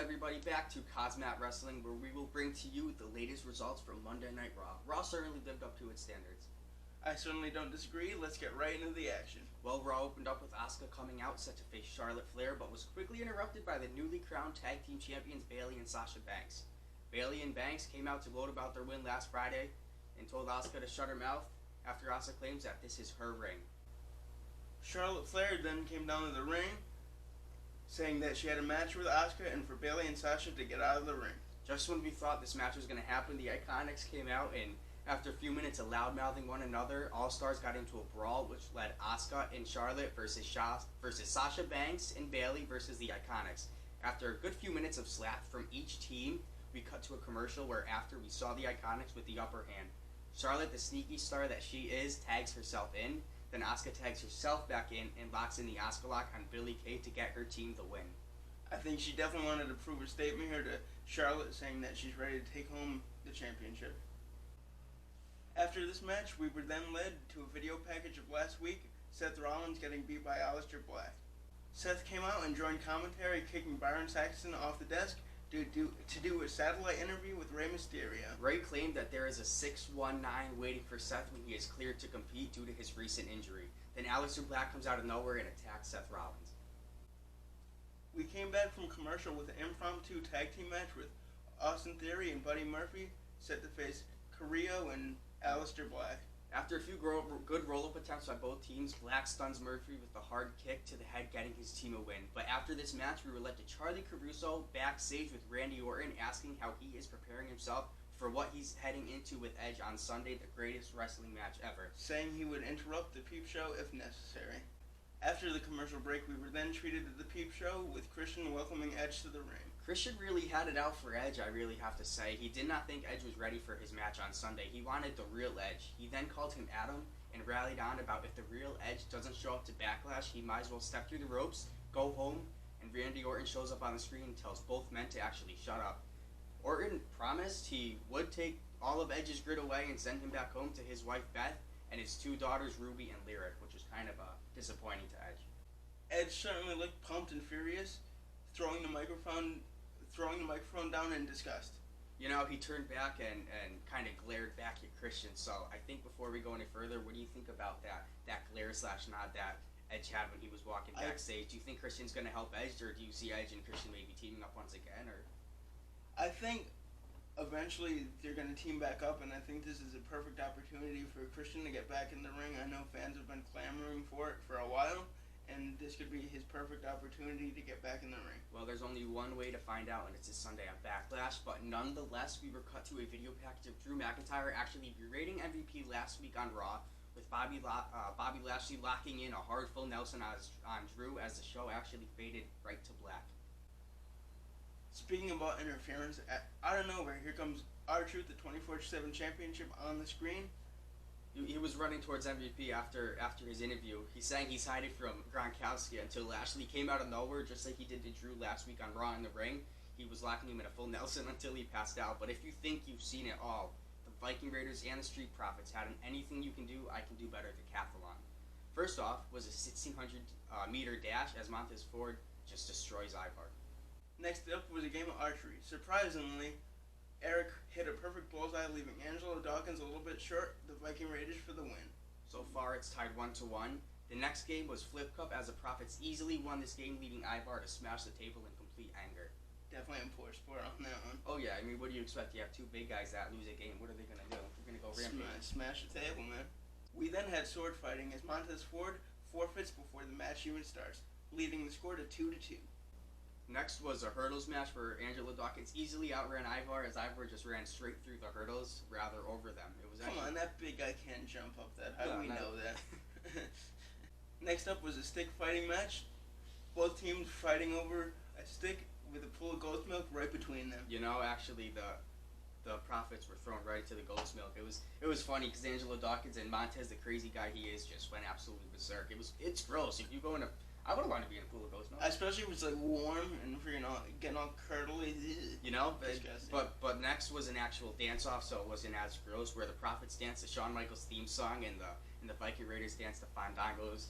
everybody, back to KozMatt's Wrestling, where we will bring to you the latest results from Monday Night Raw. Raw certainly lived up to its standards. I certainly don't disagree. Let's get right into the action. Well, Raw opened up with Asuka coming out set to face Charlotte Flair, but was quickly interrupted by the newly crowned tag team champions Bayley and Sasha Banks. Bayley and Banks came out to gloat about their win last Friday and told Asuka to shut her mouth after Asuka claims that this is her ring. Charlotte Flair then came down to the ring, saying that she had a match with Asuka and for Bayley and Sasha to get out of the ring. Just when we thought this match was going to happen, the Iconics came out and after a few minutes of loud-mouthing one another, All Stars got into a brawl which led Asuka and Charlotte versus Sasha Banks and Bayley versus the Iconics. After a good few minutes of slap from each team, we cut to a commercial where after we saw the Iconics with the upper hand. Charlotte, the sneaky star that she is, tags herself in. Then Asuka tags herself back in and locks in the Asuka lock on Billie Kay to get her team the win. I think she definitely wanted to prove a statement here to Charlotte, saying that she's ready to take home the championship. After this match, we were then led to a video package of last week, Seth Rollins getting beat by Aleister Black. Seth came out and joined commentary, kicking Byron Saxton off the desk to do a satellite interview with Rey Mysterio. Rey claimed that there is a 619 waiting for Seth when he is cleared to compete due to his recent injury. Then Aleister Black comes out of nowhere and attacks Seth Rollins. We came back from commercial with an impromptu tag team match with Austin Theory and Buddy Murphy, set to face Carrillo and Aleister Black. After a few good roll-up attempts by both teams, Black stuns Murphy with a hard kick to the head, getting his team a win. But after this match, we were led to Charlie Caruso backstage with Randy Orton, asking how he is preparing himself for what he's heading into with Edge on Sunday, the greatest wrestling match ever, saying he would interrupt the Peep Show if necessary. After the commercial break, we were then treated to the Peep Show with Christian welcoming Edge to the ring. Christian really had it out for Edge, I really have to say. He did not think Edge was ready for his match on Sunday. He wanted the real Edge. He then called him Adam and rallied on about if the real Edge doesn't show up to Backlash, he might as well step through the ropes, go home, and Randy Orton shows up on the screen and tells both men to actually shut up. Orton promised he would take all of Edge's grit away and send him back home to his wife Beth and his two daughters Ruby and Lyric, which was kind of disappointing to Edge. Edge certainly looked pumped and furious, throwing the microphone down in disgust. You know, he turned back and kind of glared back at Christian. So I think before we go any further, what do you think about that glare/nod that Edge had when he was walking backstage? Do you think Christian's going to help Edge, or do you see Edge and Christian maybe teaming up once again? Or I think eventually they're going to team back up, and I think this is a perfect opportunity for Christian to get back in the ring. I know fans have been clamoring for it for a while, and this could be his perfect opportunity to get back in the ring. Well, there's only one way to find out, and it's this Sunday on Backlash, but nonetheless, we were cut to a video package of Drew McIntyre actually berating MVP last week on Raw, with Bobby Lashley locking in a hard full Nelson on Drew as the show actually faded right to black. Speaking about interference, out of nowhere, here comes R-Truth, the 24/7 championship on the screen. He was running towards MVP after his interview. He's saying he's hiding from Gronkowski until Lashley came out of nowhere, just like he did to Drew last week on Raw in the ring. He was locking him in a full Nelson until he passed out. But if you think you've seen it all, the Viking Raiders and the Street Profits had an anything you can do, I can do better decathlon. First off was a 1,600 meter dash as Montez Ford just destroys Ivar. Next up was a game of archery. Surprisingly, Eric hit a perfect bullseye, leaving Angelo Dawkins a little bit short, the Viking Raiders for the win. So far, it's tied 1-1. The next game was Flip Cup, as the Profits easily won this game, leaving Ivar to smash the table in complete anger. Definitely a poor sport on that one. Oh yeah, I mean, what do you expect? You have two big guys that lose a game. What are they going to do? They're going to go rampage. Smash the table, man. We then had sword fighting as Montez Ford forfeits before the match even starts, leading the score to 2-2. Next was a hurdles match where Angelo Dawkins easily outran Ivar, as Ivar just ran straight through the hurdles, rather over them. It was Come on, that big guy can't jump up that. How do we know that? Next up was a stick fighting match. Both teams fighting over a stick with a pool of ghost milk right between them. You know, actually, the Profits were thrown right to the ghost milk. It was funny because Angelo Dawkins and Montez, the crazy guy he is, just went absolutely berserk. It's gross. If you go in I wouldn't want to be in a pool of ghost milk. Especially if it's like warm and freaking getting all curdly. You know, but next was an actual dance-off, so it wasn't as gross, where the Profits danced the Shawn Michaels theme song and the Viking Raiders danced the Fandangos.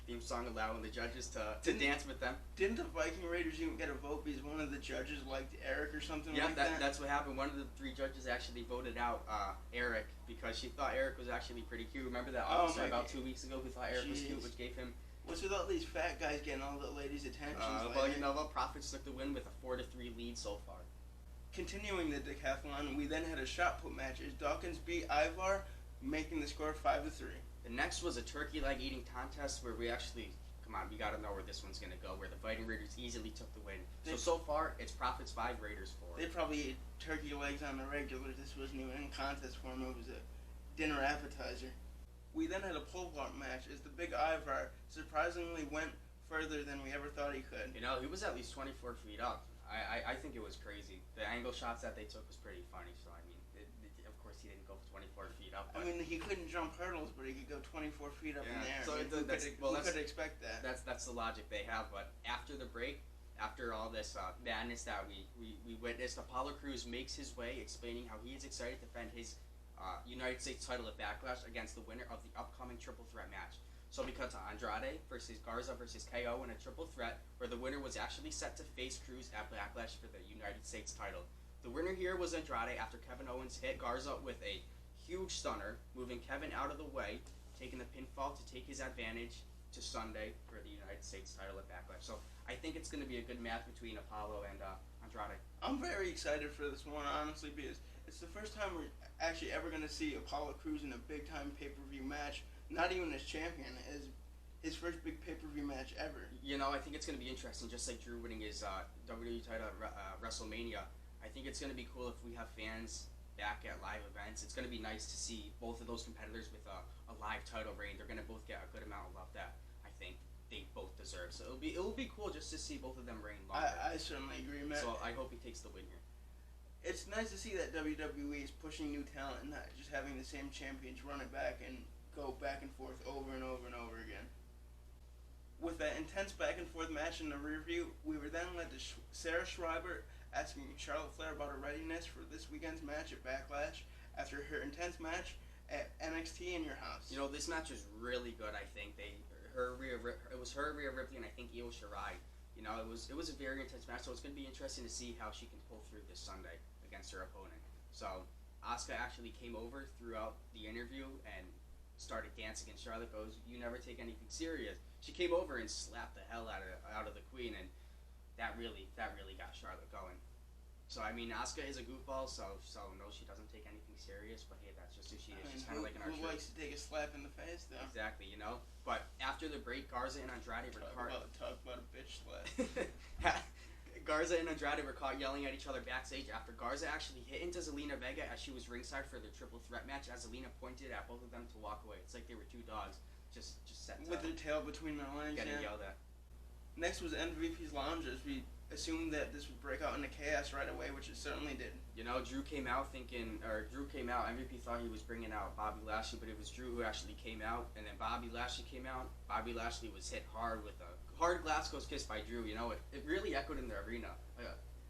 theme song allowing the judges to dance with them. Didn't the Viking Raiders even get a vote because one of the judges liked Eric or something Yeah, like that? that's what happened. One of the 3 judges actually voted out Eric because she thought Eric was actually pretty cute. Remember that officer about 2 weeks ago who thought Eric was cute, which gave him... What's with all these fat guys getting all the ladies' attention? Well, you know what? Profits took the win with a 4-3 lead so far. Continuing the decathlon, we then had a shot put match as Dawkins beat Ivar, making the score 5-3. The next was a turkey leg eating contest where we actually... Come on, we gotta know where this one's gonna go, where the Viking Raiders easily took the win. So far, it's Profits 5, Raiders 4. They probably ate turkey legs on the regular. This wasn't even in contest form. It was a dinner appetizer. We then had a pole vault match as the big Ivar surprisingly went further than we ever thought he could. You know, he was at least 24 feet up. I think it was crazy. The angle shots that they took was pretty funny. So, I mean, of course he didn't go 24 feet up. I mean, he couldn't jump hurdles, but he could go 24 feet up in the air. So who could expect that? That's the logic they have. But after the break, after all this madness that we witnessed, Apollo Crews makes his way explaining how he is excited to defend his United States title at Backlash against the winner of the upcoming triple threat match. So we cut to Andrade versus Garza versus KO in a triple threat, where the winner was actually set to face Crews at Backlash for the United States title. The winner here was Andrade after Kevin Owens hit Garza with a huge stunner, moving Kevin out of the way, taking the pinfall to take his advantage to Sunday for the United States title at Backlash. So I think it's going to be a good match between Apollo and Andrade. I'm very excited for this one, honestly, because it's the first time we're actually ever going to see Apollo Crews in a big-time pay-per-view match. Not even as champion, as his first big pay-per-view match ever. You know, I think it's going to be interesting, just like Drew winning his WWE title at WrestleMania. I think it's going to be cool if we have fans back at live events. It's going to be nice to see both of those competitors with a live title reign. They're going to both get a good amount of love that I think they both deserve. So it'll be cool just to see both of them reign longer. I certainly agree, man. So I hope he takes the win here. It's nice to see that WWE is pushing new talent and not just having the same champions run it back and go back and forth over and over and over again. With that intense back and forth match in the rear view, we were then led to Sarah Schreiber asking Charlotte Flair about her readiness for this weekend's match at Backlash after her intense match at NXT in Your House. You know, this match was really good. I think it was her, Rhea Ripley, and I think Io Shirai. You know, it was a very intense match. So it's going to be interesting to see how she can pull through this Sunday against her opponent. So Asuka actually came over throughout the interview and started dancing, and Charlotte goes, "You never take anything serious." She came over and slapped the hell out of the Queen, and that really got Charlotte going. So I mean, Asuka is a goofball, so no, she doesn't take anything serious. But hey, that's just who she is. She's kind of like an archer. Who likes to take a slap in the face, though? Exactly, you know. But after the break, Garza and Andrade were talk about a bitch slap. Garza and Andrade were caught yelling at each other backstage after Garza actually hit into Zelina Vega as she was ringside for the triple threat match, as Zelina pointed at both of them to walk away. It's like they were two dogs just set with their tail between their legs, getting yelled at. Next was MVP's Lounge, as we assumed that this would break out into chaos right away, which it certainly did. You know, Drew came out, MVP thought he was bringing out Bobby Lashley, but it was Drew who actually came out, and then Bobby Lashley came out. Bobby Lashley was hit hard with a hard Glasgow kiss by Drew. You know, it really echoed in the arena.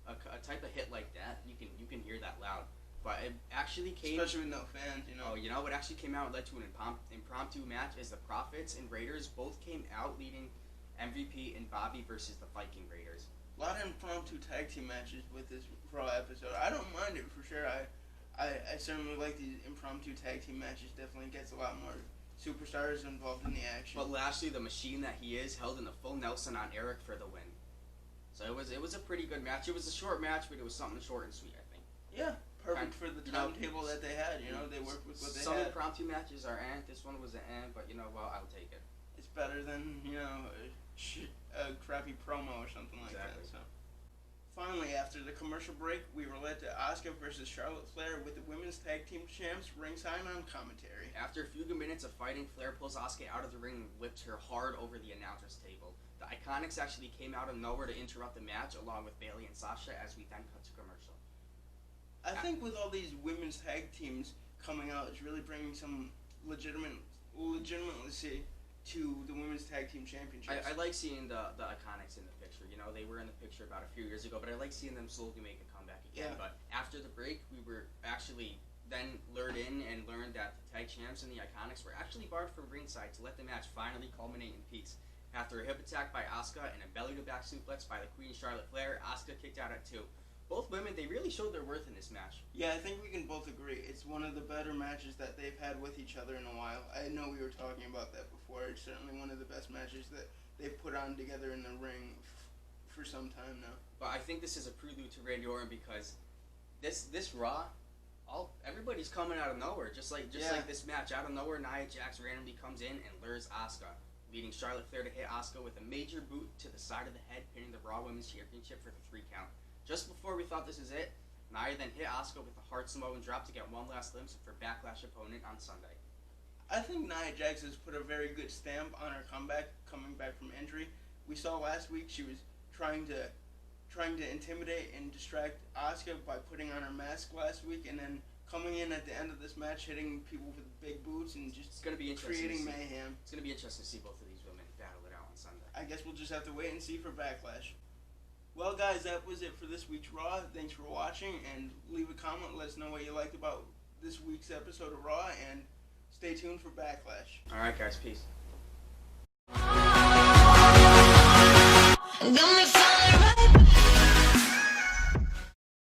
A type of hit like that, you can hear that loud. But it actually came... Especially with no fans, you know. Oh, you know, it actually came out and led to an impromptu match as the Profits and Raiders both came out leading MVP and Bobby versus the Viking Raiders. A lot of impromptu tag team matches with this Raw episode. I don't mind it for sure. I certainly like these impromptu tag team matches. Definitely gets a lot more superstars involved in the action. But Lashley, the machine that he is, held in the full Nelson on Eric for the win. So it was a pretty good match. It was a short match, but it was something short and sweet, I think. Yeah, perfect for the timetable that they had. You know, they worked with what they had. Some impromptu matches are this one was an but you know, well, I'll take it. It's better than, you know, a crappy promo or something like that. So. Finally, after the commercial break, we were led to Asuka versus Charlotte Flair with the women's tag team champs ringside on commentary. After a few good minutes of fighting, Flair pulls Asuka out of the ring and whips her hard over the announcer's table. The Iconics actually came out of nowhere to interrupt the match, along with Bayley and Sasha, as we then cut to commercial. I think with all these women's tag teams coming out, it's really bringing some legitimacy to the women's tag team championships. I like seeing the Iconics in the picture. You know, they were in the picture about a few years ago, but I like seeing them slowly make a comeback again. Yeah. But after the break, we were actually then lured in and learned that the tag champs and the Iconics were actually barred from ringside to let the match finally culminate in peace. After a hip attack by Asuka and a belly-to-back suplex by the Queen Charlotte Flair, Asuka kicked out at 2. Both women, they really showed their worth in this match. Yeah, I think we can both agree. It's one of the better matches that they've had with each other in a while. I know we were talking about that before. It's certainly one of the best matches that they've put on together in the ring for some time now. But I think this is a prelude to Randy Orton because this Raw, everybody's coming out of nowhere. Just like this match, out of nowhere, Nia Jax randomly comes in and lures Asuka, leading Charlotte Flair to hit Asuka with a major boot to the side of the head, pinning the Raw Women's Championship for the 3 count. Just before we thought this is it, Nia then hit Asuka with a hard Samoan drop to get one last glimpse of her Backlash opponent on Sunday. I think Nia Jax has put a very good stamp on her comeback, coming back from injury. We saw last week she was trying to intimidate and distract Asuka by putting on her mask last week, and then coming in at the end of this match, hitting people with big boots and just creating mayhem. It's going to be interesting to see both of these women battle it out on Sunday. I guess we'll just have to wait and see for Backlash. Well, guys, that was it for this week's Raw. Thanks for watching, and leave a comment. Let us know what you liked about this week's episode of Raw, and stay tuned for Backlash. All right, guys. Peace.